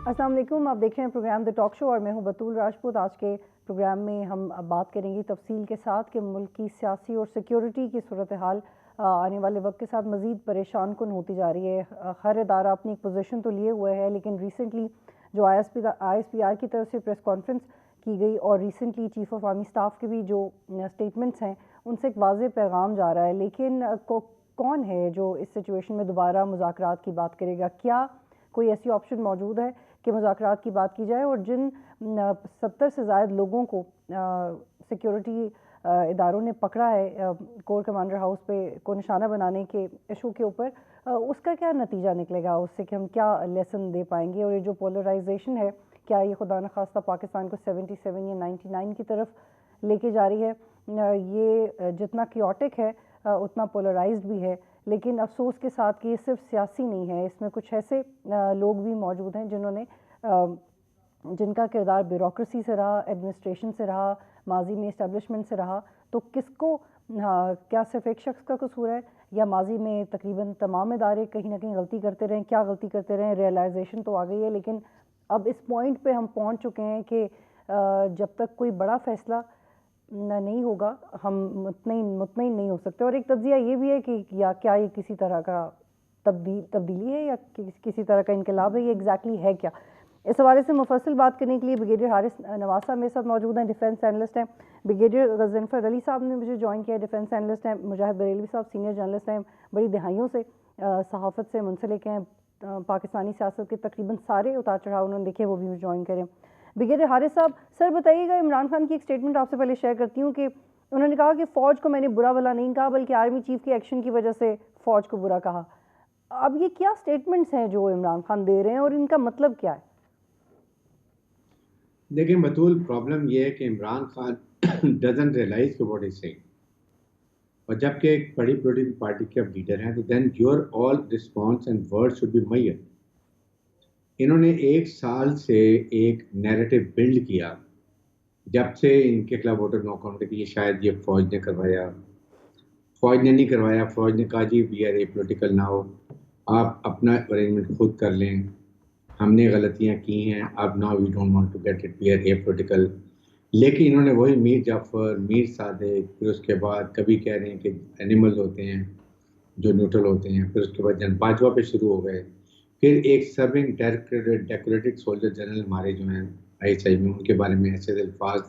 अस्सलाम वालेकुम, आप देख रहे हैं प्रोग्राम द टॉक शो और मैं हूं बतूल राजपूत। आज के प्रोग्राम में हम अब बात करेंगे तफसील के साथ कि मुल्क की सियासी और सिक्योरिटी की सूरत हाल आने वाले वक्त के साथ मज़ीद परेशान कुन होती जा रही है। हर इदारा अपनी एक पोजीशन तो लिए हुए है, लेकिन रिसेंटली जो ISPR की तरफ से प्रेस कॉन्फ्रेंस की गई और recently chief of army staff के भी जो स्टेटमेंट्स हैं उनसे एक वाज़ेह पैगाम जा रहा है। लेकिन कौन है जो इस सिचुएशन में दोबारा मुज़ाकरात की बात करेगा? क्या कोई ऐसी ऑप्शन मौजूद है कि मुज़ाकरात की बात की जाए? और जिन 70 से ज़ायद लोगों को सिक्योरिटी इदारों ने पकड़ा है कोर कमांडर हाउस पे को निशाना बनाने के इशू के ऊपर, उसका क्या नतीजा निकलेगा? उससे कि हम क्या लेसन दे पाएंगे? और ये जो पोलराइजेशन है, क्या ये खुदा न खास्ता पाकिस्तान को 77 या 99 की तरफ लेके जा रही है? ये जितना क्योटिक है उतना पोलराइज्ड भी है। लेकिन अफसोस के साथ कि ये सिर्फ सियासी नहीं है, इसमें कुछ ऐसे लोग भी मौजूद हैं जिन्होंने जिनका किरदार ब्यूरोक्रेसी से रहा, एडमिनिस्ट्रेशन से रहा, माजी में इस्टेब्लिशमेंट से रहा। तो किसको क्या सिर्फ एक शख्स का कसूर है, या माजी में तकरीबन तमाम इदारे कहीं ना कहीं गलती करते रहे? क्या गलती करते रहे? रियलाइजेशन तो आ गई है, लेकिन अब इस पॉइंट पे हम पहुंच चुके हैं कि जब तक कोई बड़ा फैसला नहीं होगा हम मुतमईन नहीं हो सकते। और एक तज्जिया ये भी है कि या क्या ये किसी तरह का तब्दीली है या किसी तरह का इनकलाब है? ये एग्जैक्टली है क्या? इस हवाले से मुफस्सिल बात करने के लिए ब्रिगेडियर हारिस नवाज साहब मेरे साथ मौजूद हैं, डिफेंस एनालिस्ट हैं। ब्रिगेडियर गजनफर अली साहब ने मुझे ज्वाइन किया, डिफेंस एनालिस्ट हैं। मुजाहिद बरेलवी साहब सीनियर जर्नलिस्ट हैं, बड़ी दहाइयों से सहाफ़त से मुंसलिक हैं, पाकिस्तानी सियासत के तकरीबन सारे उतार चढ़ाव उन्होंने देखे, वो भी ज्वाइन करें। ब्रिगेडियर हारिस साहब, सर बताइएगा, इमरान खान की एक स्टेटमेंट आपसे पहले शेयर करती हूँ कि उन्होंने कहा कि फ़ौज को मैंने बुरा भला नहीं कहा, बल्कि आर्मी चीफ के एक्शन की वजह से फ़ौज को बुरा कहा। अब ये क्या स्टेटमेंट्स हैं जो इमरान खान दे रहे हैं और इनका मतलब क्या है? देखिए बतूल, प्रॉब्लम ये है कि इमरान खान डजंट रियलाइज कि व्हाट इज सेइंग। और जबकि एक बड़ी पॉलिटिकल पार्टी के अब लीडर हैं, तो then your all response and word should be mayor. इन्होंने एक साल से एक नैरेटिव बिल्ड किया जब से इनके खिलाफ वोटर नो काउंट की, शायद ये फौज ने करवाया, फौज ने नहीं करवाया, फौज ने कहा जी we are a political now, आप अपना अरेंजमेंट खुद कर लें, हमने गलतियां की हैं, अब now we don't want to get it, we are a political. लेकिन इन्होंने वही मीर जाफर, मीर सादिक, फिर उसके बाद कभी कह रहे हैं कि एनिमल्स होते हैं जो न्यूट्रल होते हैं, फिर उसके बाद जन बाजवा पे शुरू हो गए, फिर एक सर्विंग डेकोरेटेड सोल्जर जनरल हमारे जो हैं ISI में, उनके बारे में ऐसे अल्फाज।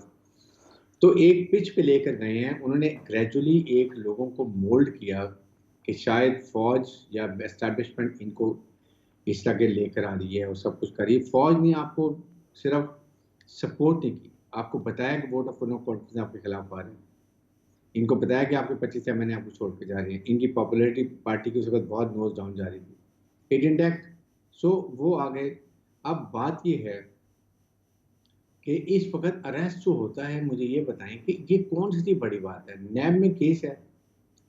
तो एक पिच पे लेकर गए हैं उन्होंने, ग्रेजुअली एक लोगों को मोल्ड किया कि शायद फौज या एस्टैब्लिशमेंट इनको इस तरह लेकर आ रही है और सब कुछ करी। फौज ने आपको सिर्फ सपोर्ट नहीं की, आपको बताया कि वोट ऑफ नो कॉन्फिडेंस आपके खिलाफ आ रहे हैं, इनको बताया कि आपके 25 महीने आपको छोड़ के जा रहे हैं। इनकी पॉपुलैरिटी पार्टी की उस वक्त बहुत नोज डाउन जा रही थी, इट इंटैक्ट। सो वो आ गए। अब बात ये है कि इस वक्त अरेस्ट जो होता है, मुझे ये बताएं कि ये कौन सी बड़ी बात है? नैब में केस है,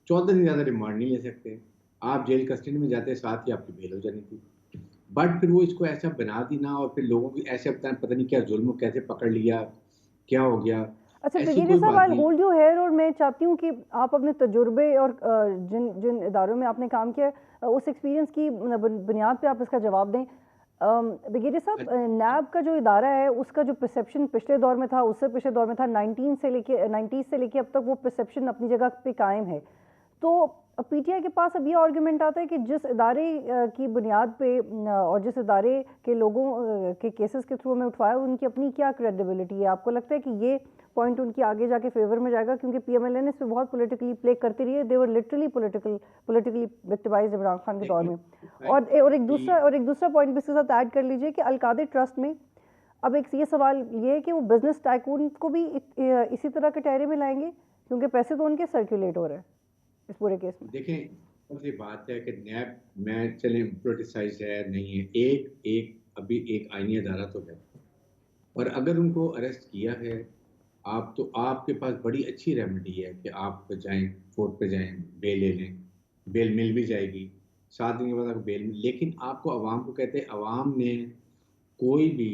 14 दिन ज़्यादा रिमांड नहीं ले सकते, आप जेल कस्टडी में जाते साथ ही आपकी बेल हो जानी थी। बट फिर वो इसको ऐसा बना दी ना, और फिर लोगों की ऐसे पता नहीं क्या जुल्म कैसे पकड़ लिया, क्या हो गया। अच्छा ऐसी ब्रिगेडियर कोई साहब, बात आई नहीं। होल्ड यू हेयर, और मैं चाहती हूँ कि आप अपने तजुर्बे और जिन जिन इदारों में आपने काम किया उस एक्सपीरियंस की बुनियाद पे आप इसका जवाब दें। ब्रिगेडियर साहब, नैब का जो इदारा है उसका जो परसेप्शन पिछले दौर में था, उससे पिछले दौर में था, 90s से लेके अब तक वो परसेप्शन अपनी जगह पे कायम है। तो PTI के पास अब ये आर्गूमेंट आता है कि जिस इदारे की बुनियाद पे और जिस इदारे के लोगों के केसेस के थ्रू में उठवाया, उनकी अपनी क्या क्रेडिबिलिटी है? आपको लगता है कि ये पॉइंट उनकी आगे जाके फेवर में जाएगा? क्योंकि PMLN इस पे बहुत पॉलिटिकली प्ले करती रही है, they were literally politically victimized Imran Khan के दौर में। और एक दूसरा पॉइंट भी इसके साथ ऐड कर लीजिए कि अलकादर ट्रस्ट में अब एक ये सवाल ये है कि वो बिजनेस टाइकून को भी इसी तरह के टायरे में लाएंगे, क्योंकि पैसे तो उनके सर्कुलेट हो रहे हैं इस पूरे केस में। देखें, मुझे बात है कि नैब में चले पोलिटिसाइज है नहीं है, एक एक अभी एक आईनी अदारा तो है, और अगर उनको अरेस्ट किया है आप, तो आपके पास बड़ी अच्छी रेमेडी है कि आप जाएं, कोर्ट पे जाएं, बेल ले लें, बेल मिल भी जाएगी, 7 दिन के बाद आपको बेल मिल। लेकिन आपको आवाम को कहते हैं, आवाम ने कोई भी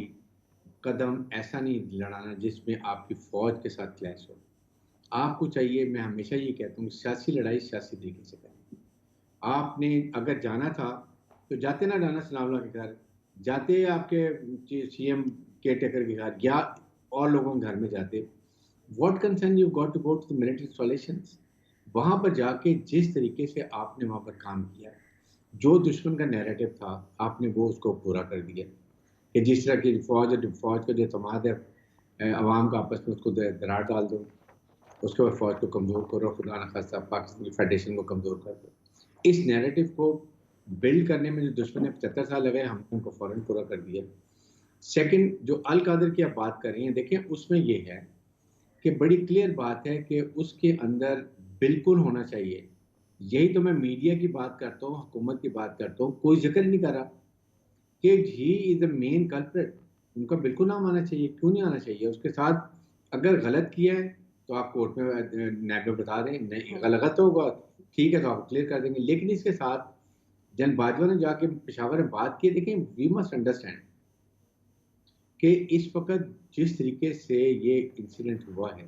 कदम ऐसा नहीं लड़ाना जिसमें आपकी फौज के साथ क्लैश हो। आपको चाहिए, मैं हमेशा ये कहता हूँ, सियासी लड़ाई सियासी तरीके से करें। आपने अगर जाना था तो जाते ना डाना सनावला के घर, जाते आपके सीएम केयर टेकर के घर या और लोगों के घर में जाते, what concern you got to go to the military installations? वहां पर जाके जिस तरीके से आपने वहां पर काम किया, जो दुश्मन का नैरेटिव था आपने वो उसको पूरा कर दिया, कि जिस तरह की फौज का जो तमाद है अवाम का आपस में उसको दरार डाल दो, उसके बाद फौज को कमज़ोर करो, खुदा न खास्ता पाकिस्तान की फेडरेशन को कमज़ोर कर दो। इस नैरेटिव को बिल्ड करने में जो दुश्मन ने 75 साल लगे, हमने उनको फ़ौरन पूरा कर दिया। सेकंड, जो अल कादर की आप बात कर रही हैं, देखें उसमें ये है कि बड़ी क्लियर बात है कि उसके अंदर बिल्कुल होना चाहिए। यही तो मैं मीडिया की बात करता हूँ, हुकूमत की बात करता हूँ, कोई जिक्र नहीं कर रहा कि he is the main culprit. उनका बिल्कुल नाम आना चाहिए, क्यों नहीं आना चाहिए? उसके साथ अगर गलत किया है तो आप कोर्ट में नैब में बता दें, नहीं गलत होगा, ठीक है तो आप क्लियर कर देंगे। लेकिन इसके साथ जन बाजवा ने जाके पेशावर में बात की, देखें वी मस्ट अंडरस्टैंड कि इस वक्त जिस तरीके से ये इंसिडेंट हुआ है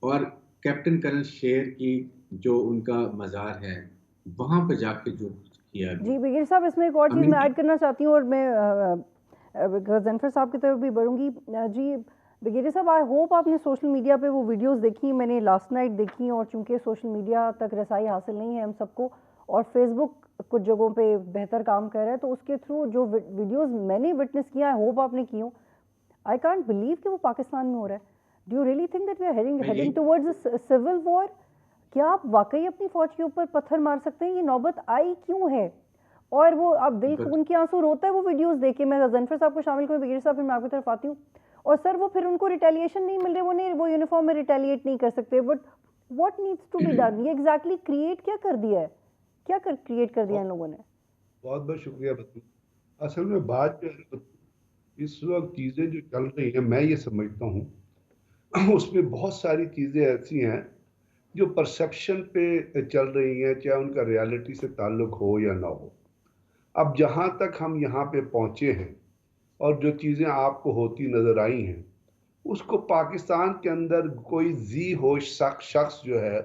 और कैप्टन कर्नल शेर की जो उनका मज़ार है, वहाँ पर जाके जो कुछ किया जी गया, बिगेर साहब, इसमें एक और आई चीज़ मीन मैं ऐड करना चाहती हूँ और मैं गजनफर साहब की तरफ भी बढ़ूंगी। जी बिगेर साहब, आई होप आपने सोशल मीडिया पे वो वीडियोस देखी, मैंने लास्ट नाइट देखी, और चूंकि सोशल मीडिया तक रसाई हासिल नहीं है हम सबको, और फेसबुक कुछ जगहों पे बेहतर काम कर रहा है, तो उसके थ्रू जो वीडियोस मैंने विटनेस किया, आई होप आपने की हो। आई कांट बिलीव कि वो पाकिस्तान में हो रहा है। Do you really think that we are मैं हेडिंग यही टुवर्ड्स अ सिविल वॉर? क्या आप वाकई अपनी फौज के ऊपर पत्थर मार सकते हैं? ये नौबत आई क्यों है? और वो अब दिल बत, खून के आंसू रोता है वो वीडियोस देख के। मैं जनफर साहब को शामिल करूँ, बिगेर साहब, फिर मैं आपकी तरफ आती हूँ। और सर वो फिर उनको रिटेलिएशन नहीं मिल रही, वो नहीं, वो यूनिफॉर्म में रिटेलिएट नहीं कर सकते, but what needs to be done? ये एग्जैक्टली क्रिएट क्या कर दिया है, क्या कर क्रिएट कर दिया इन लोगों ने? बहुत बहुत शुक्रिया बतू। असल में बात जो है बतू, इस वक्त चीज़ें जो चल रही हैं मैं ये समझता हूँ उसमें बहुत सारी चीज़ें ऐसी हैं जो परसेप्शन पे चल रही हैं, चाहे उनका रियलिटी से ताल्लुक हो या ना हो। अब जहाँ तक हम यहाँ पे पहुँचे हैं और जो चीज़ें आपको होती नज़र आई हैं, उसको पाकिस्तान के अंदर कोई जी होश शख्स जो है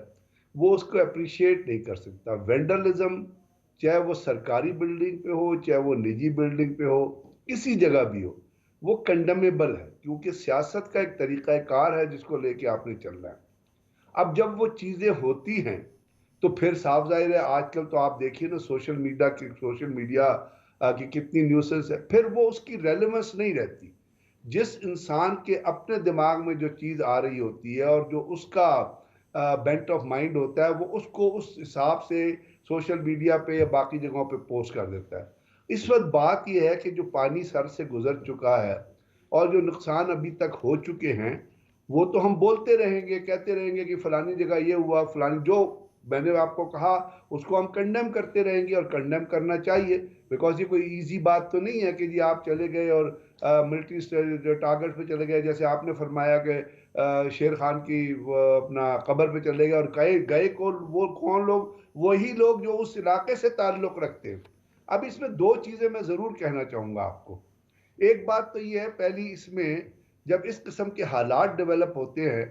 वो उसको अप्रिशिएट नहीं कर सकता। वेंडलिज्म, चाहे वो सरकारी बिल्डिंग पे हो, चाहे वो निजी बिल्डिंग पे हो, किसी जगह भी हो, वो कंडेमेबल है, क्योंकि सियासत का एक तरीक़ाकार है जिसको लेके आपने चलना है। अब जब वो चीज़ें होती हैं तो फिर साफ जाहिर है, आजकल तो आप देखिए ना सोशल मीडिया की कितनी न्यूसेस है, फिर वो उसकी रेलेवेंस नहीं रहती। जिस इंसान के अपने दिमाग में जो चीज़ आ रही होती है और जो उसका बेंट ऑफ माइंड होता है, वो उसको उस हिसाब से सोशल मीडिया पे या बाकी जगहों पे पोस्ट कर देता है। इस वक्त बात यह है कि जो पानी सर से गुजर चुका है और जो नुकसान अभी तक हो चुके हैं, वो तो हम बोलते रहेंगे, कहते रहेंगे कि फलानी जगह ये हुआ, फलानी, जो मैंने आपको कहा उसको हम कंडेम करते रहेंगे और कंडेम करना चाहिए, बिकॉज ये कोई इजी बात तो नहीं है कि जी आप चले गए और मिलिट्री टारगेट पे चले गए, जैसे आपने फरमाया कि शेर खान की अपना कब्र पे चले गए, और गए गए को वो कौन लोग? वही लोग जो उस इलाके से ताल्लुक रखते हैं। अब इसमें दो चीज़ें मैं ज़रूर कहना चाहूँगा आपको। एक बात तो ये है, पहली, इसमें जब इस किस्म के हालात डेवलप होते हैं,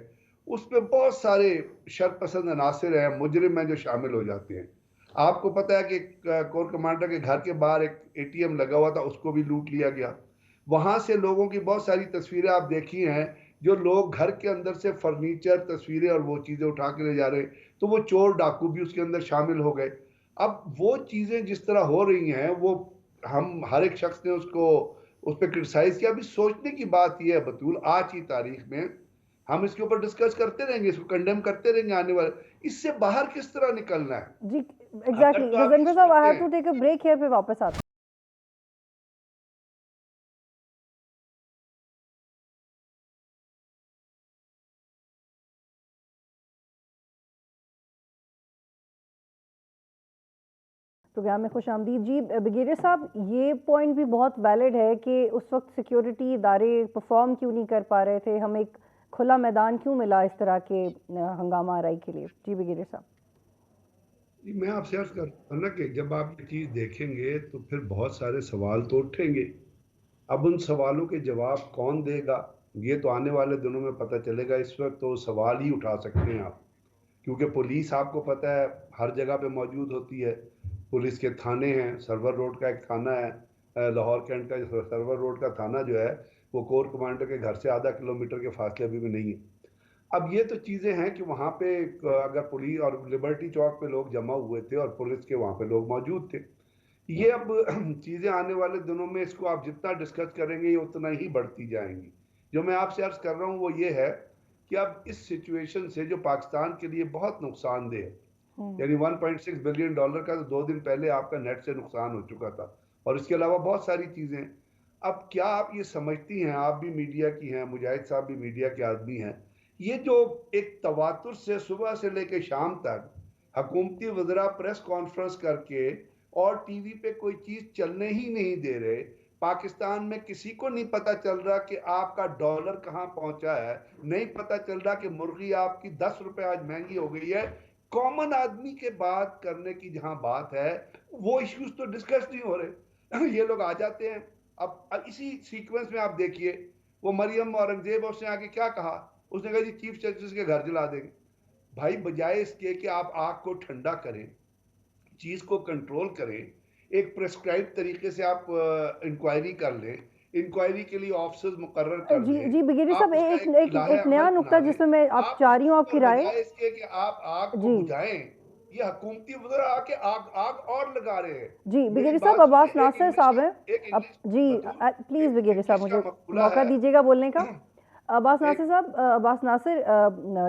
उसमें बहुत सारे शरपसंद अनासिर हैं, मुजरिम हैं जो शामिल हो जाते हैं। आपको पता है कि कोर कमांडर के घर के बाहर एक एटीएम लगा हुआ था, उसको भी लूट लिया गया। वहां से लोगों की बहुत सारी तस्वीरें आप देखी हैं, जो लोग घर के अंदर से फर्नीचर, तस्वीरें और वो चीज़ें उठा के ले जा रहे हैं, तो वो चोर डाकू भी उसके अंदर शामिल हो गए। अब वो चीज़ें जिस तरह हो रही हैं, वो हम हर एक शख्स ने उसको उस पर क्रिटिसाइज किया। अभी सोचने की बात यह है बतूल, आज की तारीख में हम इसके ऊपर डिस्कस करते रहेंगे, इसको कंडेम करते रहेंगे आने वाले, इससे बाहर किस तरह निकलना है। जी अगर एग्जैक्टली तो आप ये गजनफर साहब, आई सोचते हैव हैं, to take a break here, पे वापस आते हैं। प्रोग्राम में खुश आमदीद। जी ब्रिगेडियर साहब, ये पॉइंट भी बहुत वैलिड है कि उस वक्त सिक्योरिटी इदारे परफॉर्म क्यों नहीं कर पा रहे थे, हमें एक खुला मैदान क्यों मिला इस तरह के हंगामा आराई के लिए? जी ब्रिगेडियर साहब। मैं आपसे अर्ज करता हूं ना कि जब आप ये चीज़ देखेंगे तो फिर बहुत सारे सवाल तो उठेंगे। अब उन सवालों के जवाब कौन देगा, ये तो आने वाले दिनों में पता चलेगा। इस वक्त तो सवाल ही उठा सकते हैं आप, क्योंकि पुलिस आपको पता है हर जगह पे मौजूद होती है। पुलिस के थाने हैं, सर्वर रोड का एक थाना है, लाहौर कैंट का जो सर्वर रोड का थाना जो है वो कोर कमांडर के घर से आधा किलोमीटर के फासले अभी भी नहीं है। अब ये तो चीज़ें हैं कि वहाँ पे अगर पुलिस और लिबर्टी चौक पे लोग जमा हुए थे और पुलिस के वहाँ पे लोग मौजूद थे। ये अब चीज़ें आने वाले दिनों में इसको आप जितना डिस्कस करेंगे ये उतना ही बढ़ती जाएंगी। जो मैं आपसे अर्ज कर रहा हूँ वो ये है कि अब इस सिचुएशन से जो पाकिस्तान के लिए बहुत नुकसानदेह है, यानी $1.6 बिलियन का तो 2 दिन पहले आपका नेट से नुकसान हो चुका था और इसके अलावा बहुत सारी चीज़ें। अब क्या आप ये समझती हैं, आप भी मीडिया की हैं, मुजाहिद साहब भी मीडिया के आदमी हैं, ये जो एक तवातुर से सुबह से लेकर शाम तक हुकूमती वज़रा प्रेस कॉन्फ्रेंस करके और टीवी पे कोई चीज़ चलने ही नहीं दे रहे, पाकिस्तान में किसी को नहीं पता चल रहा कि आपका डॉलर कहाँ पहुंचा है, नहीं पता चल रहा कि मुर्गी आपकी 10 रुपए आज महंगी हो गई है। कॉमन आदमी के बात करने की जहां बात है वो इश्यूज तो डिस्कस नहीं हो रहे। ये लोग आ जाते हैं। अब इसी सीक्वेंस में आप देखिए वो मरियम औरंगजेब उसने आके क्या कहा, उसने कहा जी चीफ जस्टिस के घर जला देंगे। भाई बजाय इसके कि आप आग को ठंडा करें, चीज को कंट्रोल करें, एक प्रेस्क्राइब तरीके से आप इंक्वायरी कर लें, इंक्वायरी के लिए ऑफिसर्स मुकर्रर कर जी दें। जी ब्रिगेडियर आप साहब, उसका एक नया अमल नुक्ता बना लें। जिसमें मैं आप आप चाह रही हूँ आपकी राय। बजाय इसके कि आप आग को जी बुझाएं, ये हुकूमती वज़रा आके आग आग और लगा रहे हैं। जी मेरी ब्रिगेडियर साहब, बात अब्बास सुनिए, नासिर साहब हैं। एक अब इंग्लिश जी बतूल, प्लीज़ एक ब्रिगेडियर साहब इंग्लिश का मुझे मकूला मौका है। दीजिएगा बोलने का। अब्बास नासिर एक साहब, अब्बास नासिर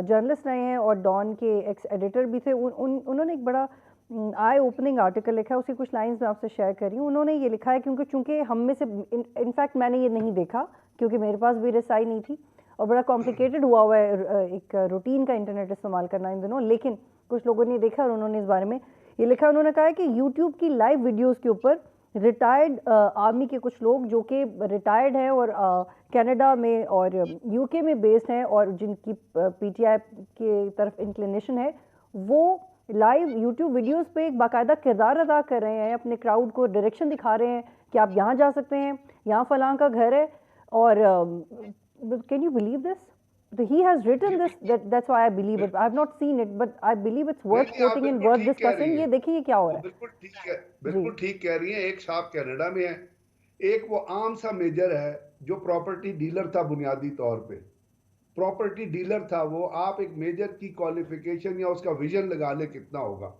जर्नलिस्ट रहे हैं और डॉन के एक्स एडिटर भी थे। उन्होंने एक बड़ा आई ओपनिंग आर्टिकल लिखा है, उसकी कुछ लाइंस मैं आपसे शेयर कर रही हूँ। उन्होंने ये लिखा है, क्योंकि चूंकि हम में से इनफैक्ट मैंने ये नहीं देखा क्योंकि मेरे पास भी रसाई नहीं थी और बड़ा कॉम्प्लिकेटेड हुआ है एक रूटीन का इंटरनेट इस्तेमाल करना इन दिनों, लेकिन कुछ लोगों ने देखा और उन्होंने इस बारे में ये लिखा। उन्होंने कहा है कि यूट्यूब की लाइव वीडियोज़ के ऊपर रिटायर्ड आर्मी के कुछ लोग जो कि रिटायर्ड हैं और कनाडा में और यूके में बेस्ड हैं और जिनकी पीटीआई के तरफ इंक्लिनेशन है, वो लाइव यूट्यूब वीडियोस पे एक बाकायदा किरदार अदा कर रहे हैं, अपने क्राउड को डायरेक्शन दिखा रहे हैं कि आप यहाँ जा सकते हैं, यहाँ फलां का घर है। और can you believe this? He has written this, that's why I believe it. I have not seen it, but I believe it's worth नहीं, आप quoting and बिल्कुल worth ठीक कह रही discussing. ये हैं। देखिए क्या हो वो रहा है। बिल्कुल ठीक है, जी बिल्कुल ठीक कह रही हैं। एक साहब कनाडा में है, एक वो आम सा मेजर है जो प्रॉपर्टी डीलर था, बुनियादी तौर पे प्रॉपर्टी डीलर था वो। आप एक मेजर की क्वालिफिकेशन या उसका विजन लगा ले कितना होगा।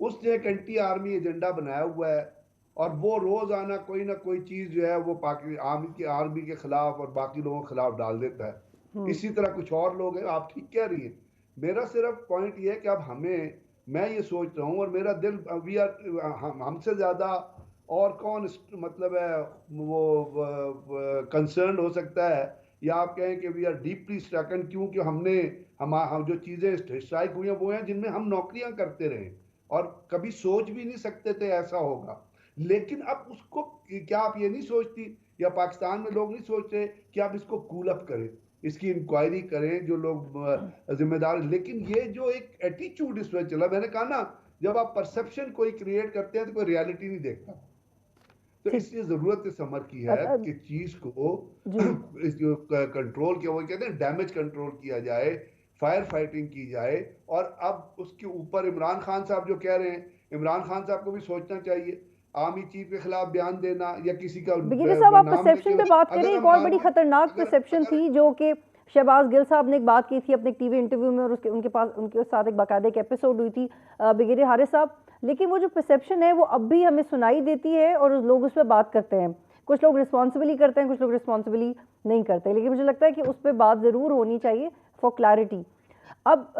उसने एक एंटी आर्मी एजेंडा बनाया हुआ है और वो रोजाना कोई ना कोई चीज जो है वो आर्मी के खिलाफ और बाकी लोगों के खिलाफ डाल देता है। इसी तरह कुछ और लोग हैं। आप ठीक कह रही हैं। मेरा सिर्फ पॉइंट ये है कि अब मैं ये सोच रहा हूँ और मेरा दिल हमसे ज्यादा और कौन मतलब है वो कंसर्न हो सकता है, या आप कहें कि वी आर डीपली स्ट्रकन, क्योंकि हम जो चीजें स्ट्राइक हुई हैं वो हैं जिनमें हम नौकरियां करते रहे और कभी सोच भी नहीं सकते थे ऐसा होगा। लेकिन अब उसको क्या आप ये नहीं सोचती, या पाकिस्तान में लोग नहीं सोच रहे कि आप इसको कूल अप करें, इसकी इंक्वायरी करें, जो लोग जिम्मेदार। लेकिन ये जो एक एटीट्यूड इस वक्त चला, मैंने कहा ना, जब आप परसेप्शन कोई क्रिएट करते हैं तो कोई रियलिटी नहीं देखता। तो इसलिए जरूरत इस अमर की है कि चीज को कंट्रोल किया, वो कहते हैं डैमेज कंट्रोल किया जाए, फायर फाइटिंग की जाए। और अब उसके ऊपर इमरान खान साहब जो कह रहे हैं, इमरान खान साहब को भी सोचना चाहिए। आर्मी चीफ के खिलाफ बयान देना या किसी का ब्रिगेडियर साहब, आप परसेप्शन पे बात करें, एक और बड़ी खतरनाक परसेप्शन थी जो कि शहबाज गिल साहब ने एक बात की थी अपने टीवी इंटरव्यू में, और उनके साथ एक बाकायदा एक एपिसोड हुई थी ब्रिगेडियर हारिस साहब। लेकिन वो जो परसेप्शन है वो अब भी हमें सुनाई देती है और लोग उस पर बात करते हैं। कुछ लोग रिस्पॉन्सिबली करते हैं, कुछ लोग रिस्पॉन्सिबली नहीं करते। लेकिन मुझे लगता है कि उस पर बात ज़रूर होनी चाहिए फॉर क्लैरिटी। अब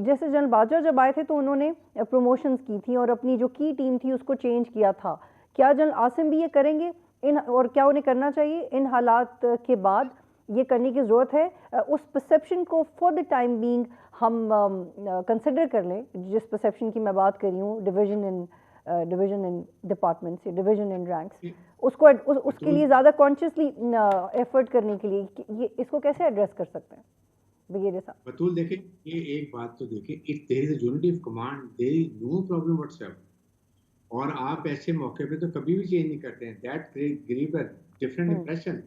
जैसे जनरल बाजवा जब आए थे तो उन्होंने प्रमोशंस की थी और अपनी जो की टीम थी उसको चेंज किया था। क्या जनरल आसिम भी ये करेंगे और क्या उन्हें करना चाहिए इन हालात के बाद? ये करने की ज़रूरत है। उस परसेप्शन को फॉर द टाइम बीइंग हम कंसिडर कर लें, जिस परसेप्शन की मैं बात कर रही हूँ, डिवीजन इन डिपार्टमेंट्स या डिवीजन इन रैंक्स, उसके लिए ज़्यादा कॉन्शियसली एफर्ट करने के लिए ये इसको कैसे एड्रेस कर सकते हैं ब्रिगेडियर साहब? बतूल देखें, ये एक बात तो देखें, if there is a unity of command there is no problem whatsoever. और आप ऐसे मौके पे तो कभी भी चेंज नहीं करते हैं। That give a different impression.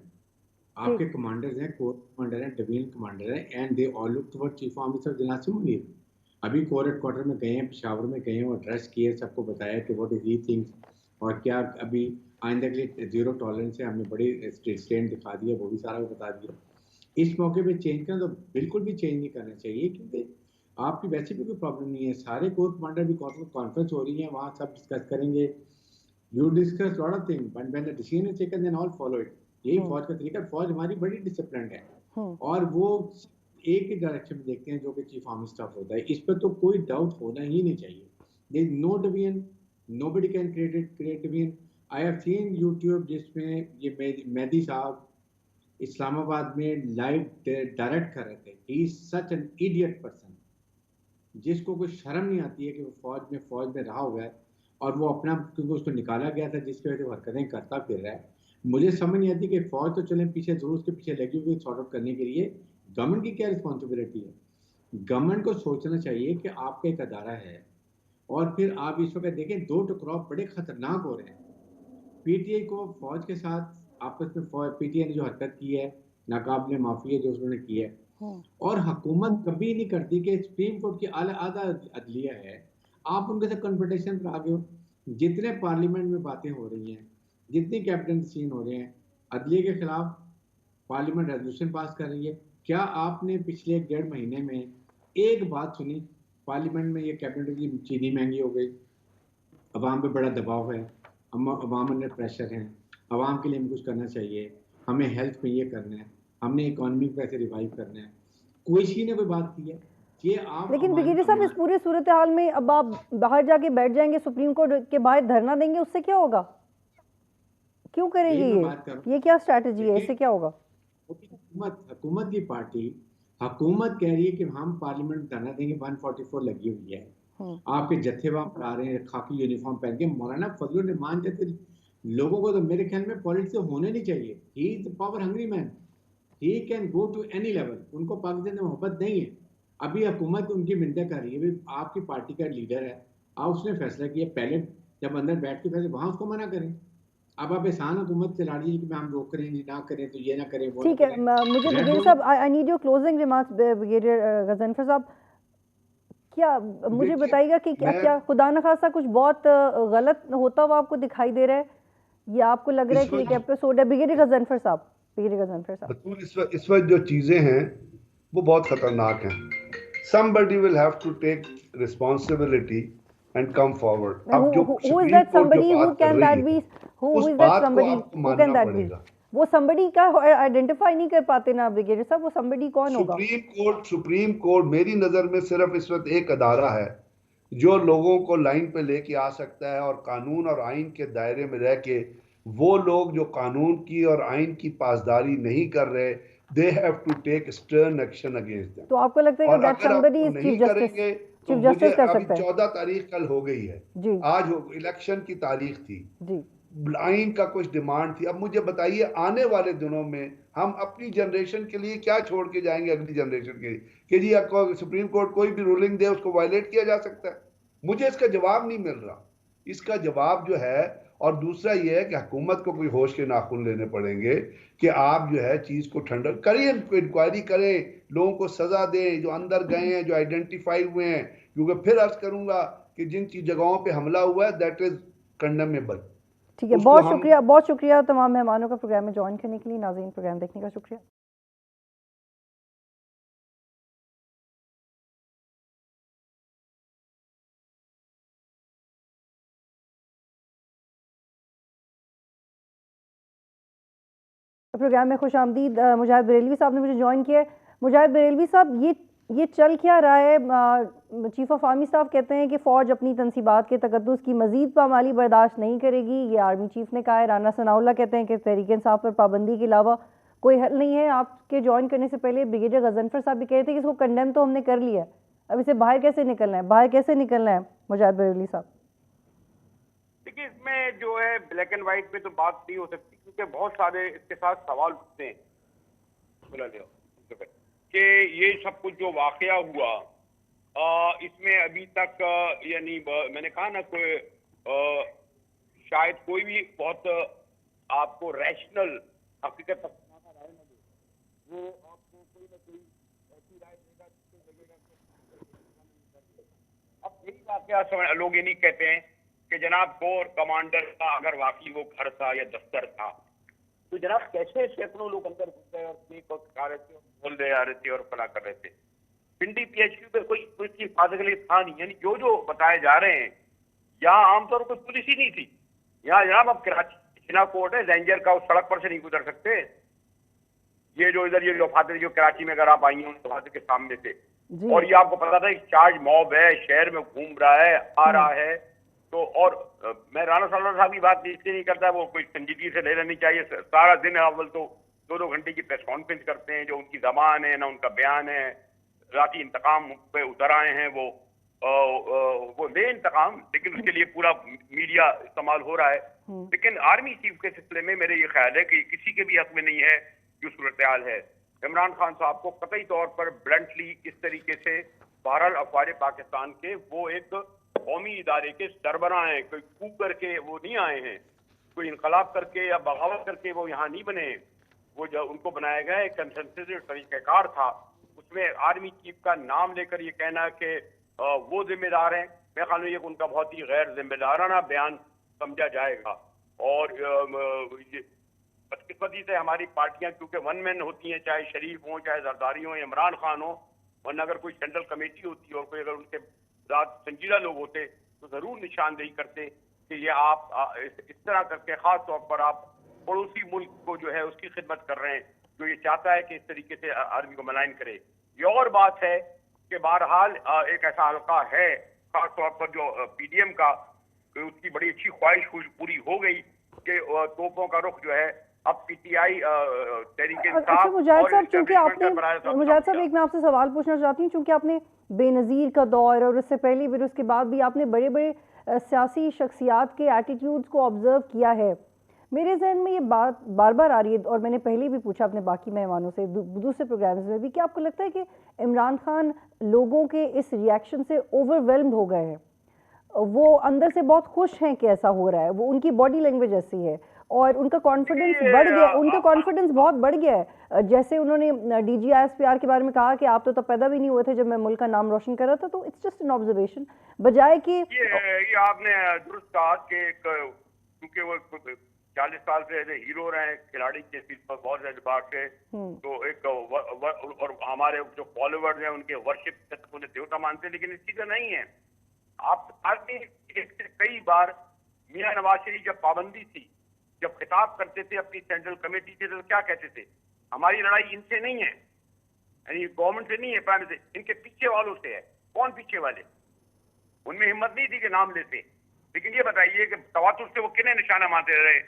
आपके कमांडर्स हैं, कोर कमांडर हैं, डिवीजन कमांडर हैं, and they all look toward chief of army general Asim Munir. अभी कोर हेडक्वार्टर में गए हैं, पेशावर में गए हैं और एड्रेस किए, सबको बताया कि व्हाट इज ही थिंग्स और क्या अभी आइंदा के लिए जीरो टॉलरेंस है, हमने बड़ी स्टैंड दिखा दिया, वो भी सारा बता दिया। इस मौके पे चेंज करना तो बिल्कुल भी चेंज नहीं करना चाहिए, क्योंकि आपकी वैसे भी कोई प्रॉब्लम नहीं है, सारे कोर कमांडर भी कॉन्फ्रेंस हो रही है, वहाँ सब डिस्कस करेंगे। You discuss lot of thing but when the decision is taken then all follow it. यही फौज का तरीका। फौज हमारी बड़ी डिसिप्लिन्ड है और वो एक ही डायरेक्शन में देखते हैं जो कि चीफ आर्मी स्टाफ होता है। इस पर तो कोई डाउट होना ही नहीं चाहिए। There is no division, nobody can create division. I have seen YouTube जिसमें ये मेहदी साहब इस्लामाबाद में लाइव डायरेक्ट कर रहे थे। He is such an idiot person, जिसको कोई शर्म नहीं आती है कि वो फौज में रहा हुआ है और वो अपना, क्योंकि उसको निकाला गया था जिसकी वजह से हरकतें करता फिर रहा है। मुझे समझ नहीं आती कि फौज तो चले पीछे जरूर उसके पीछे लगी हुई सॉर्ट आउट करने के लिए, गवर्नमेंट की क्या रिस्पॉन्सिबिलिटी है? गवर्नमेंट को सोचना चाहिए कि आपका एक अदारा है और फिर आप इस वक्त देखें दो टकराव बड़े खतरनाक हो रहे हैं। पीटीआई को फौज के साथ आपस में पीटीआई ने जो हरकत की है नाकाबिले माफी है जो उन्होंने की है, और हुकूमत कभी नहीं करती कि सुप्रीम कोर्ट की आधा अदलिया है, आप उनके साथ कन्फ्रंटेशन पर आ गए हो। जितने पार्लियामेंट में बातें हो रही हैं, जितने कैबिनेट सीन हो रहे हैं, अदलिया के खिलाफ पार्लियामेंट रेजोल्यूशन पास कर रही है। क्या आपने पिछले 1.5 महीने में एक बात सुनी पार्लियामेंट में? ये कैबिनेट की चीनी महंगी हो गई, अवाम पे बड़ा दबाव है, अवाम अंडर प्रेशर है, अवाम के लिए हमें कुछ करना चाहिए, हमें हेल्थ में ये करना है, हमने इकोनॉमी को कैसे रिवाइव करना है, कोई किसी ने कोई बात की है? ये आप लेकिन ब्रिगेडियर साहब इस पूरे सूरत हाल में अब आप बाहर जाके बैठ जाएंगे, सुप्रीम कोर्ट के बाहर धरना देंगे, उससे क्या होगा? क्यों करेंगे ये क्या स्ट्रैटेजी है, इससे क्या होगा? हुकूमत की पार्टी, हुकूमत कह रही है कि हम पार्लियामेंट में धरना देंगे, 144 लगी हुई है, आपके जत्थे वहां पर आ रहे हैं खाकी यूनिफॉर्म पहन के। मौलाना फजलुर रहमान जैसे लोगों को तो मेरे ख्याल में पॉलिटिक्स होने नहीं चाहिए। He is power hungry man, he can go to any level. उनको पाकिस्तान से मोहब्बत नहीं है। अभी हुकूमत उनकी मिन्नतें कर रही है, आपकी पार्टी का लीडर है, आप उसने फैसला किया, पहले जब अंदर बैठ के फैसले वहां उसको मना करें। अब आप एहसान हुकूमत चला रही है कि हम रोक करें ना करें तो ये ना करें वो। ठीक है, मुझे ब्रिगेडियर साहब I need your closing remarks. Brigadier Ghazanfar साहब, क्या मुझे बताइएगा कि क्या खुदा न खासा कुछ बहुत गलत होता हुआ आपको दिखाई दे रहा है, या आपको लग रहा है कि एक एपिसोड है? ब्रिगेडियर गजनफर साहब, ब्रिगेडियर गजनफर साहब, इस वक्त जो चीजें हैं वो बहुत खतरनाक हैं। somebody will have to take responsibility and come forward। अब जो सुप्रीम कोर्ट जो बात कर रही है उस बात को आपको मानना पड़ेगा। वो somebody का आइडेंटिफाई नहीं कर पाते ना ब्रिगेडियर साहब, वो somebody कौन होगा? सुप्रीम कोर्ट मेरी नजर में सिर्फ इस वक्त एक अदारा है जो लोगों को लाइन पे लेके आ सकता है और कानून और आइन के दायरे में रह के वो लोग जो कानून की और आइन की पासदारी नहीं कर रहे, they have to take stern action against them. तो आपको लगता है कि दैट समबडी इज चीफ करेंगे तो मुझे अभी 14 तारीख कल हो गई है जी, आज इलेक्शन की तारीख थी जी, आइन का कुछ डिमांड थी। अब मुझे बताइए आने वाले दिनों में हम अपनी जनरेशन के लिए क्या छोड़ के जाएंगे अगली जनरेशन के लिए कि जी आपको सुप्रीम कोर्ट कोई भी रूलिंग दे उसको वायलेट किया जा सकता है? मुझे इसका जवाब नहीं मिल रहा। इसका जवाब जो है, और दूसरा ये है कि हुकूमत को कोई होश के नाखून लेने पड़ेंगे कि आप जो है चीज को ठंडा करिए, इंक्वायरी करें, लोगों को सजा दें जो अंदर गए हैं, जो आइडेंटिफाई हुए हैं। क्योंकि फिर अर्ज करूंगा कि जिन जगहों पे हमला हुआ है दैट इज कंडेमेबल। ठीक है, बहुत शुक्रिया तमाम मेहमानों का प्रोग्राम में ज्वाइन करने के लिए। नाज़रीन, प्रोग्राम देखने का शुक्रिया। प्रोग्राम में खुश आमदीद। मुजाहिद बरेलवी साहब ने मुझे ज्वाइन किया है। मुजाहिद बरेलवी साहब, ये चल क्या रहा है? चीफ ऑफ आर्मी स्टाफ कहते हैं कि फ़ौज अपनी तनसीबात के तकद्दुस की मज़ीद पामाली बर्दाश्त नहीं करेगी, ये आर्मी चीफ ने कहा है। राना सनाउल्लाह कहते हैं कि तहरीक इंसाफ पर पाबंदी के अलावा कोई हल नहीं है। आपके ज्वाइन करने से पहले ब्रिगेडियर गजनफर साहब भी कह रहे थे कि इसको कंडेम तो हमने कर लिया है, अब इसे बाहर कैसे निकलना है, मुजाहिद बरेलवी साहब? देखिए, इसमें जो है ब्लैक एंड व्हाइट पे तो बात नहीं हो सकती, क्योंकि बहुत सारे इसके साथ सवाल उठते हैं कि ये सब कुछ जो वाकया हुआ इसमें अभी तक यानी मैंने कहा ना कोई शायद कोई भी बहुत आपको रैशनल हकीकत राय ना दे, वो आपको कोई ना कोई ऐसी राय देगा जिससे लगेगा कि अब यही वाकया लोग ये नहीं कहते हैं कि जनाब कोर कमांडर का अगर वाकई वो घर था या दफ्तर था, तो जनाब कैसे सैकड़ों लोग अंदर घुस गए और केक और खा रहे थे और बोल रहे आ रहे थे और फला कर रहे थे। पिंडी PHQ पे कोई चीज हिफाजत के लिए था नहीं, यानी जो जो बताए जा रहे हैं, यहाँ आमतौर पर पुलिस ही नहीं थी। यहाँ जनाब अब कराची जिना कोर्ट है, जेंजर का, उस सड़क पर से नहीं गुजर सकते। ये जो इधर ये वफादर जो कराची में अगर आप आई हैं, वफादर के सामने से, और ये आपको पता था कि चार्ज मॉब है, शहर में घूम रहा है, आ रहा है। तो और मैं राना सल्लल्लाहु साहब की बात इसलिए नहीं करता, वो कोई संजीदगी से ले लेनी चाहिए। सारा दिन अव्वल तो 2-2 घंटे की प्रेस कॉन्फ्रेंस करते हैं, जो उनकी जबान है ना उनका बयान है। राती इंतकाम पे उतर आए हैं वो ले इंतकाम, लेकिन उसके लिए पूरा मीडिया इस्तेमाल हो रहा है। लेकिन आर्मी चीफ के सिलसिले में मेरे ये ख्याल है कि किसी के भी हक में नहीं है जो सूरत हाल है। इमरान खान साहब को कतई तौर पर ब्लंटली इस तरीके से, बहरहाल अफवाज पाकिस्तान के वो एक कौमी इदारे के सरबराह हैं, कोई कूप करके वो नहीं आए हैं, कोई इनकलाब करके या बगावत करके वो यहाँ नहीं बने। वो जो उनको बनाया गया एक कंसेंसस तरीक़ाकार था, उसमें आर्मी चीफ का नाम लेकर ये कहना कि वो जिम्मेदार हैं, मेरे ख्याल में ये उनका बहुत ही गैर जिम्मेदाराना बयान समझा जाएगा। और बदकिस्मती से हमारी पार्टियां क्योंकि वन मैन होती हैं, चाहे शरीफ हों, चाहे जरदारी हों, इमरान खान हो, वरना अगर कोई सेंट्रल कमेटी होती और कोई अगर उनके साथ संजीदा लोग होते तो जरूर निशानदेही करते कि ये आप इस तरह करके खास तौर पर आप पड़ोसी मुल्क को जो है उसकी खिदमत कर रहे हैं, जो ये चाहता है कि इस तरीके से आर्मी को मलाइन करे। ये और बात है कि बहरहाल एक ऐसा हल्का है खास तौर पर जो PDM का, उसकी बड़ी अच्छी ख्वाहिश पूरी हो गई कि तोपों का रुख जो है अब PTI तहरीके इंसाफ। मुजाहिद साहब, चूंकि आपने, मुजाहिद साहब एक मैं आपसे सवाल पूछना चाहती हूँ, चूंकि आपने बेनज़ीर का दौर और उससे पहले भी उसके बाद भी आपने बड़े बड़े सियासी शख्सियात के एटीट्यूड्स को ऑब्जर्व किया है। मेरे जहन में ये बात बार बार आ रही है और मैंने पहले भी पूछा अपने बाकी मेहमानों से दूसरे प्रोग्राम्स में भी, कि आपको लगता है कि इमरान खान लोगों के इस रिएक्शन से ओवरवेल्म्ड हो गए हैं? वो अंदर से बहुत खुश हैं कि ऐसा हो रहा है, वो उनकी बॉडी लैंग्वेज ऐसी है और उनका कॉन्फिडेंस बढ़ गया, उनका कॉन्फिडेंस बहुत बढ़ गया है। जैसे उन्होंने DG ISPR के बारे में कहा कि आप तो तब पैदा भी नहीं हुए थे जब मैं मुल्क का नाम रोशन कर रहा था। तो इट्स जस्ट एन ऑब्जर्वेशन, बजाय कि ये आपने दुरुस्त कहा कि क्योंकि वो 40 साल से ऐसे हीरो रहे, खिलाड़ी के सीट पर बहुत एतबार से, तो एक और हमारे जो फॉलोवर्स हैं उनके वर्शिप उन्हें देवता मानते हैं, लेकिन इस चीज़ नहीं है। आप कई बार मियां नवाज शरीफ जब पाबंदी थी, जब खिताब करते थे अपनी सेंट्रल कमेटी से, तो क्या कहते थे? हमारी लड़ाई इनसे नहीं है, यानी गवर्नमेंट से नहीं है, प्राइम से, इनके पीछे वालों से है। कौन पीछे वाले? उनमें हिम्मत नहीं थी कि नाम लेते। लेकिन ये बताइए कि तवातुर से वो किन्हें निशाना मारते रहे?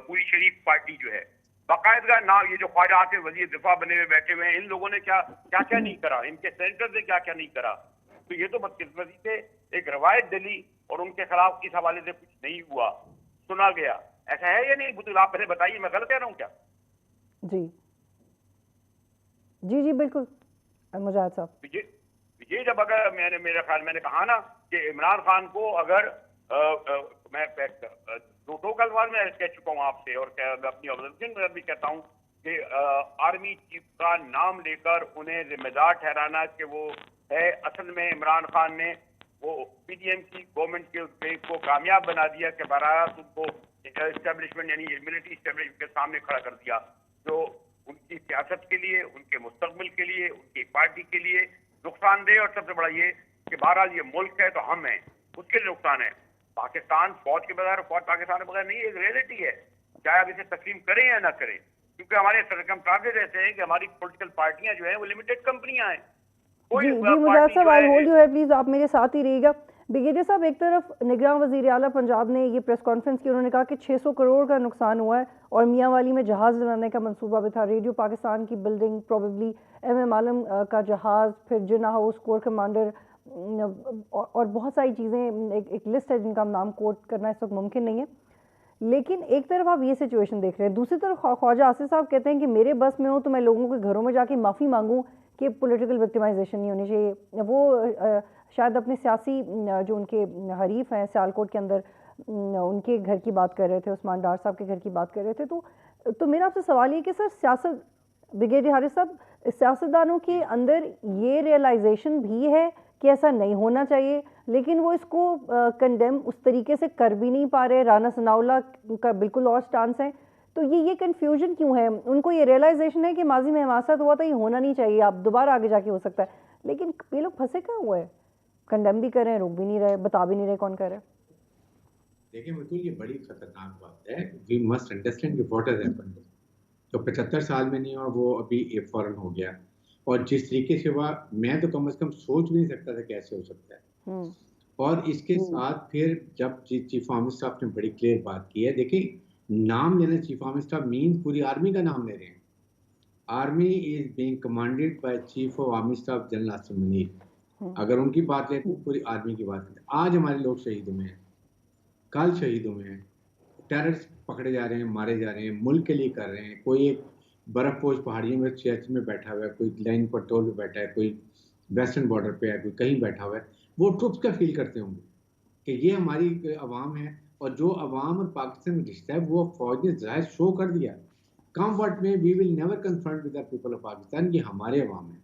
पूरी शरीफ पार्टी जो है, बाकायदा नाम, ये जो ख्वाजा आते वजीर दिफा बने हुए बैठे हुए हैं, इन लोगों ने क्या क्या क्या नहीं करा, इनके सेंटर से क्या क्या नहीं करा। तो ये तो बदकिस्मती से एक रवायत डली और उनके खिलाफ इस हवाले से कुछ नहीं हुआ, सुना गया। ऐसा है या नहीं बुजुर्ग? आप पहले बताइए, मैं गलत कह रहा हूँ क्या? जी जी जी बिल्कुल मुजाहिद साहब। ये जब अगर मेरे ख्याल मैंने कहा ना कि इमरान खान को अगर मैं दो अल्फाज में कह चुका हूँ आपसे और अपनी ऑब्जर्वेशन में भी कहता हूँ कि आर्मी चीफ का नाम लेकर उन्हें जिम्मेदार ठहराना कि वो है, असल में इमरान खान ने वो PDM की गवर्नमेंट के को कामयाब बना दिया कि बराबर उनको इस्टेब्लिशमेंट यानी मिलिट्री इस्टेब्लिशमेंट के सामने खड़ा कर दिया, जो उनकी सियासत के लिए, उनके मुस्तकबिल के लिए, उनकी पार्टी के लिए नुकसानदेह। और सबसे बड़ा ये कि बहरहाल ये मुल्क है तो हम हैं, उसके लिए नुकसान है। पाकिस्तान फौज के बगैर, फौज पाकिस्तान के बगैर नहीं, एक रियलिटी है, चाहे आप इसे तस्लीम करें या ना करें, क्योंकि हमारे सरकमस्टांसेस ऐसे हैं कि हमारी पॉलिटिकल पार्टियां जो है वो लिमिटेड कंपनियां हैं। जी मुजाहिद साहब, आई होल्ड यू है, प्लीज आप मेरे साथ ही रहिएगा। ब्रिगेडियर साहब, एक तरफ निगरान वज़ीर आला पंजाब ने ये प्रेस कॉन्फ्रेंस की, उन्होंने कहा कि 600 करोड़ का नुकसान हुआ है और मियाँ वाली में जहाज़ बनाने का मंसूबा भी था, रेडियो पाकिस्तान की बिल्डिंग, प्रोबेबली MM आलम का जहाज़, फिर जिन्ना हाउस, कोर कमांडर और बहुत सारी चीज़ें, एक लिस्ट है जिनका नाम कोट करना इस वक्त मुमकिन नहीं है। लेकिन एक तरफ आप ये सिचुएशन देख रहे हैं, दूसरी तरफ ख्वाजा आसिफ साहब कहते हैं कि मेरे बस में हो तो मैं लोगों के घरों में जाके माफ़ी मांगूं कि पॉलिटिकल विक्टिमाइजेशन नहीं होनी चाहिए। वो शायद अपने सियासी जो उनके हरीफ हैं सियालकोट के अंदर, उनके घर की बात कर रहे थे, उस्मान डार साहब के घर की बात कर रहे थे। तो मेरा आपसे सवाल ये कि सर, सियासत, ब्रिगेडियर हारिस साहब, सियासतदानों के अंदर ये रियलाइजेशन भी है कि ऐसा नहीं होना चाहिए, लेकिन वो इसको कंडेम उस तरीके से कर भी नहीं पा रहे। राना सनाउल्लाह का बिल्कुल और स्टांस है। तो ये कन्फ्यूजन क्यों है? उनको ये रियलाइजेशन है कि माजी में हमारे साथ हुआ था, ये होना नहीं चाहिए, अब दोबारा आगे जाके हो सकता है, लेकिन ये लोग फंसे कहाँ हुए हैं? कंडेम भी कर रहे हैं, रोक भी नहीं रहे, बता भी नहीं रहे कौन कर रहा है। देखिए मतलब ये बड़ी खतरनाक बात है। We must understand what has happened. तो 75 साल में नहीं हुआ, वो अभी एक फौरन हो गया। और जिस तरीके से हुआ, मैं तो कम से कम सोच भी नहीं सकता था कैसे हो सकता है। और इसके साथ फिर जब चीफ आर्मी स्टाफ ने बड़ी क्लियर बात की है, देखिए नाम लेना चीफ आर्मी स्टाफ मीन पूरी आर्मी का नाम ले रहे हैं। Army is being commanded by chief of army staff general Asim Munir. अगर उनकी बात लेते हैं पूरी आर्मी की बात लेते। आज हमारे लोग शहीद हुए हैं, कल शहीद हुए हैं, टेररिस्ट पकड़े जा रहे हैं, मारे जा रहे हैं, मुल्क के लिए कर रहे हैं। कोई एक बर्फपोश पहाड़ियों में चर्च में बैठा हुआ है, कोई लाइन पेट्रोल पे बैठा है, कोई वेस्टर्न बॉर्डर पे है, कोई कहीं बैठा हुआ है। वो ट्रुप्स का फील करते होंगे कि ये हमारी अवाम है। और जो अवाम और पाकिस्तान का रिश्ता है वो फौज ने जाहिर शो कर दिया। कम वर्ड में we will never confront with the people of Pakistan, ये हमारे अवाम है।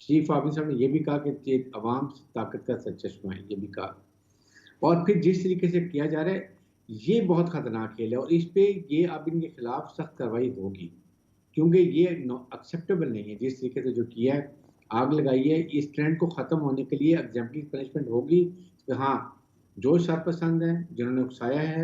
चीफ आर्मी साहब ने ये भी कहा कि अवाम ताकत का सच्चा चश्मा है, ये भी कहा। और फिर जिस तरीके से किया जा रहा है, ये बहुत खतरनाक खेल है। और इस पे ये अब इनके खिलाफ सख्त कार्रवाई होगी, क्योंकि ये एक्सेप्टेबल नहीं है जिस तरीके से जो किया है, आग लगाई है। इस ट्रेंड को ख़त्म होने के लिए एग्जाम्पल पनिशमेंट होगी। तो हाँ, जो सरपसंद हैं, जिन्होंने उकसाया है,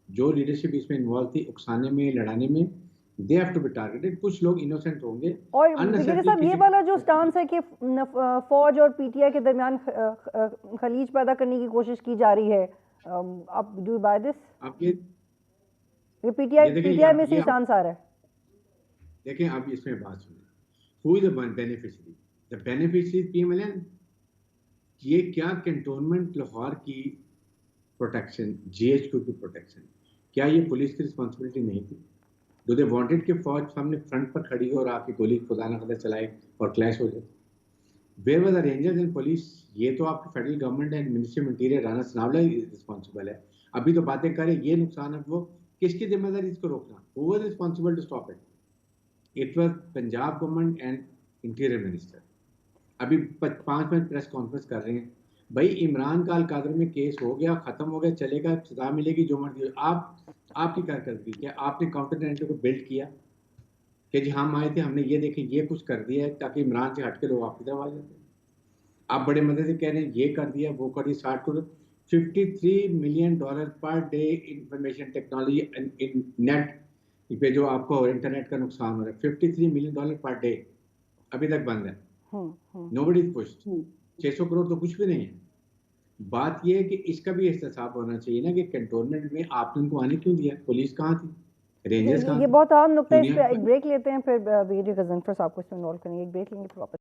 जो लीडरशिप इसमें इन्वॉल्व थी उकसाने में, लड़ाने में, they have to be targeted. कुछ लोग इनोसेंट होंगे। और ब्रिगेडियर साहब, ये वाला जो स्टांस है कि फौज और पीटीआई के दरमियान खलीज पैदा करने की कोशिश की जा रही है, आप डू बाय दिस? आप ये पीटीआई में से स्टांस आ रहा है। देखें, आप इसमें बात सुनें, who is the beneficiary? The beneficiary PMLN. ये क्या कैंटोनमेंट लाहौर की प्रोटेक्शन, जीएचक्यू की प्रोटेक्शन, क्या ये पुलिस की रिस्पॉन्सिबिलिटी नहीं थी? डू दे वांटेड कि फौज सामने फ्रंट पर खड़ी हो और आपकी गोली खुदा न खास्ता चलाए और क्लैश हो जाए? Where were the rangers and police? ये तो आपकी federal government and ministry of interior, Rana Sanaullah responsible है। अभी तो बातें करें, ये नुकसान है, वो किसकी जिम्मेदारी इसको रोकना? Who was responsible to stop it? It was Punjab government and interior minister. अभी 5 मिनट प्रेस कॉन्फ्रेंस कर रहे हैं। भाई इमरान का अलकादर में केस हो गया, खत्म हो गया, चलेगा, सजा मिलेगी, जो मर्जी। आपकी कारकर्दगी क्या? आपने काउंटर नैरेटिव को बिल्ड किया कि जी हम आए थे, हमने ये देखे, ये कुछ कर दिया है ताकि इमरान से हटके लोग आपकी तरफ आ जाते हैं। आप बड़े मजे से कह रहे हैं ये कर दिया, वो कर दिया। 60 crore, $53 million per day information technology in net पे जो आपको इंटरनेट का नुकसान हो रहा है। $53 मिलियन पर डे अभी तक बंद है। Nobody is pushed. 600 करोड़ तो कुछ भी नहीं है। बात यह है कि इसका भी एहतसाब होना चाहिए ना कि कैंटोनमेंट में आपने उनको आने क्यों दिया? पुलिस कहाँ थी? रेंजर्स कहाँ ये थी? बहुत अहम नुकता है। इस पे एक ब्रेक लेते हैं, फिर ब्रिगेडियर गजनफर साहब को इसमें इन्वॉल्व करेंगे। एक ब्रेक लेंगे, फिर वापस